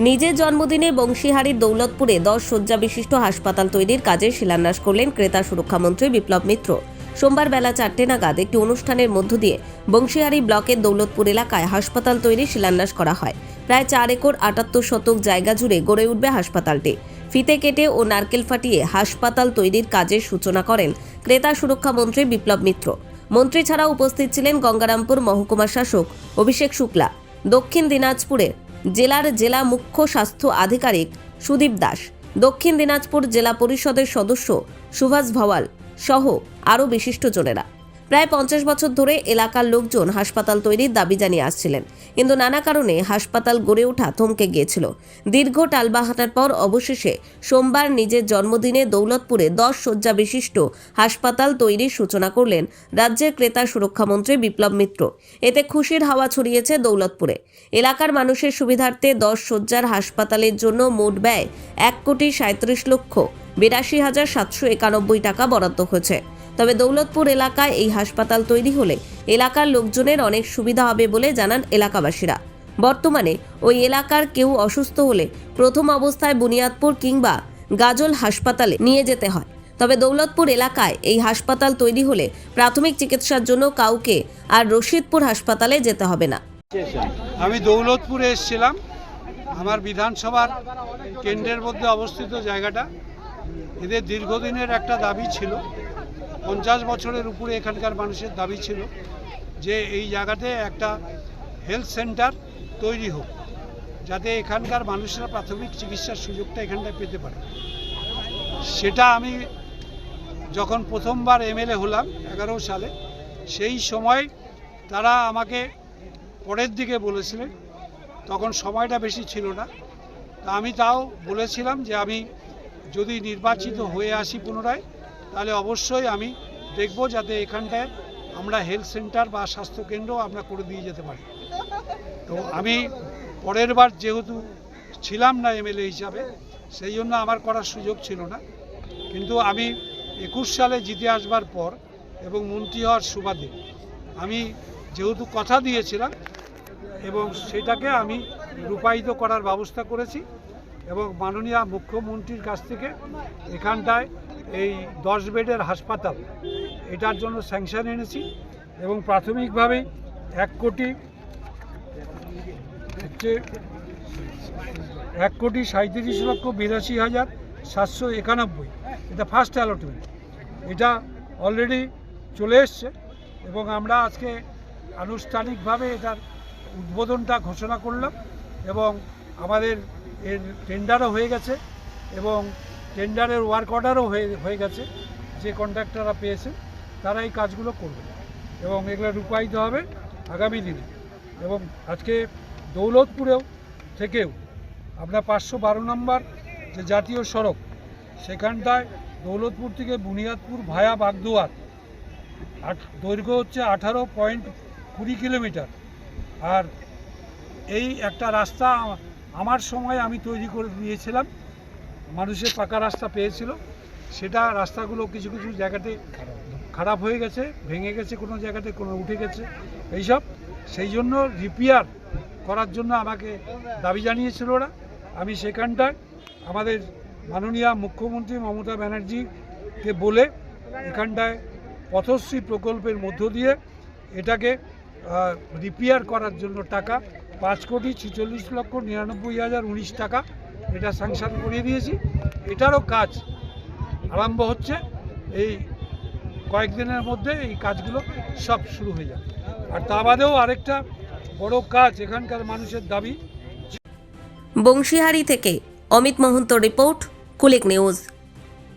নিজের জন্মদিনে বংশীহারির দৌলতপুরে 10 শয্যা বিশিষ্ট হাসপাতাল তৈরির কাজে শিলান্যাস করলেন ক্রেতা সুরক্ষামন্ত্রী বিপ্লব মিত্র। সোমবার বেলা 4টে নাগাদ একটি অনুষ্ঠানের মধ্য দিয়ে বংশীহারি ব্লকের দৌলতপুর এলাকায় হাসপাতাল তৈরির শিলান্যাস করা হয়। প্রায় 4 একর 78 শতক জায়গা জুড়ে গড়ে উঠবে হাসপাতালটি। ফিতে কেটে ও নারকেল ফাটিয়ে হাসপাতাল তৈরির কাজের সূচনা করেন ক্রেতা সুরক্ষামন্ত্রী বিপ্লব মিত্র। মন্ত্রী ছাড়াও উপস্থিত ছিলেন গঙ্গারামপুর মহকুমা শাসক অভিষেক শুক্লা, দক্ষিণ দিনাজপুরে জেলা মুখ্য স্বাস্থ্য আধিকারিক সুদীপ দাস, দক্ষিণ দিনাজপুর জেলা পরিষদের সদস্য সুভাষ ভাওয়াল সহ আরও বিশিষ্টজনেরা। প্রায় 50 বছর ধরে এলাকার লোকজন হাসপাতাল তৈরির দাবি জানিয়ে আসছিলেন, কিন্তু নানা কারণে হাসপাতাল গড়ে ওঠা থমকে গিয়েছিল। দীর্ঘ টালবাহানার পর অবশেষে সোমবার নিজের জন্মদিনে দৌলতপুরে 10 শয্যা বিশিষ্ট হাসপাতাল তৈরির সূচনা করলেন রাজ্যের ক্রেতা সুরক্ষামন্ত্রী বিপ্লব মিত্র। এতে খুশির হাওয়া ছড়িয়েছে দৌলতপুরে। এলাকার মানুষের সুবিধার্থে 10 শয্যার হাসপাতালের জন্য মোট ব্যয় 1,37,82,791 টাকা বরাদ্দ হয়েছে। তবে দৌলতপুর এলাকায় এই হাসপাতাল তৈরি হলে এলাকার লোকজনের অনেক সুবিধা হবে বলে জানান এলাকাবাসীরা। বর্তমানে ওই এলাকার কেউ অসুস্থ হলে প্রথম অবস্থায় বুনিয়াদপুর কিংবা গাজল হাসপাতালে নিয়ে যেতে হয়। তবে দৌলতপুর এলাকায় এই হাসপাতাল তৈরি হলে প্রাথমিক চিকিৎসার জন্য কাউকে আর রশিদপুর হাসপাতালে যেতে হবে না। আমি দৌলতপুরে এসেছিলাম। আমার বিধানসভার কেন্দ্রের মধ্যে অবস্থিত জায়গাটা, এদের দীর্ঘদিনের একটা দাবি ছিল, 50 বছরের উপরে এখানকার মানুষের দাবি ছিল যে এই জায়গাতে একটা হেলথ সেন্টার তৈরি হোক, যাতে এখানকার মানুষরা প্রাথমিক চিকিৎসার সুযোগটা এখানটায় পেতে পারে। সেটা আমি যখন প্রথমবার এমএলএ হলাম 11 সালে, সেই সময় তারা আমাকে পরের দিকে বলেছিলেন, তখন সময়টা বেশি ছিল না। তা আমি তাও বলেছিলাম যে আমি যদি নির্বাচিত হয়ে আসি পুনরায়, তাহলে অবশ্যই আমি দেখব যাতে এখানটায় আমরা হেলথ সেন্টার বা স্বাস্থ্যকেন্দ্র আমরা করে দিয়ে যেতে পারি। তো আমি পরের বার যেহেতু ছিলাম না এমএলএ হিসাবে, সেই জন্য আমার করার সুযোগ ছিল না। কিন্তু আমি 21 সালে জিতে আসবার পর এবং মন্ত্রী হওয়ার সুবাদে আমি যেহেতু কথা দিয়েছিলাম এবং সেটাকে আমি রূপায়িত করার ব্যবস্থা করেছি এবং মাননীয় মুখ্যমন্ত্রীর কাছ থেকে এখানটায় এই 10 বেডের হাসপাতাল এটার জন্য স্যাংশন এনেছি এবং প্রাথমিকভাবেই 1,37,82,791 এটা ফার্স্ট অ্যালটমেন্ট, এটা অলরেডি চলে এসছে এবং আমরা আজকে আনুষ্ঠানিকভাবে এটার উদ্বোধনটা ঘোষণা করলাম এবং আমাদের এর টেন্ডারও হয়ে গেছে এবং টেন্ডারের ওয়ার্ক অর্ডারও হয়ে গেছে। যে কন্ট্রাক্টররা পেয়েছে তারা এই কাজগুলো করবে এবং এগুলো রূপায়িত হবে আগামী দিনে। এবং আজকে দৌলতপুরেও থেকেও আমরা 512 নম্বর যে জাতীয় সড়ক, সেখানটায় দৌলতপুর থেকে বুনিয়াদপুর ভায়া বাগদুয়ার দৈর্ঘ্য হচ্ছে 18.20 কিলোমিটার। আর এই একটা রাস্তা আমার সময় আমি তৈরি করে দিয়েছিলাম, মানুষের পাকা রাস্তা পেয়েছিল, সেটা রাস্তাগুলো কিছু কিছু জায়গাতে খারাপ হয়ে গেছে, ভেঙে গেছে, কোনো জায়গাতে কোনো উঠে গেছে এইসব। সেই জন্য রিপেয়ার করার জন্য আমাকে দাবি জানিয়েছিল ওরা। আমি সেখানটায় আমাদের মাননীয় মুখ্যমন্ত্রী মমতা ব্যানার্জিকে বলে এখানটায় পথশ্রী প্রকল্পের মধ্য দিয়ে এটাকে রিপেয়ার করার জন্য টাকা 5,46,99,019 টাকা এটা স্যাংশন করিয়ে দিয়েছি। এটারও কাজ আরম্ভ হচ্ছে, এই কয়েকদিনের মধ্যে এই কাজগুলো সব শুরু হয়ে যাবে। আর তা বাদেও আরেকটা বড় কাজ এখানকার মানুষের দাবি। বংশীহারি থেকে অমিত মহন্ত রিপোর্ট, কুলিক নিউজ।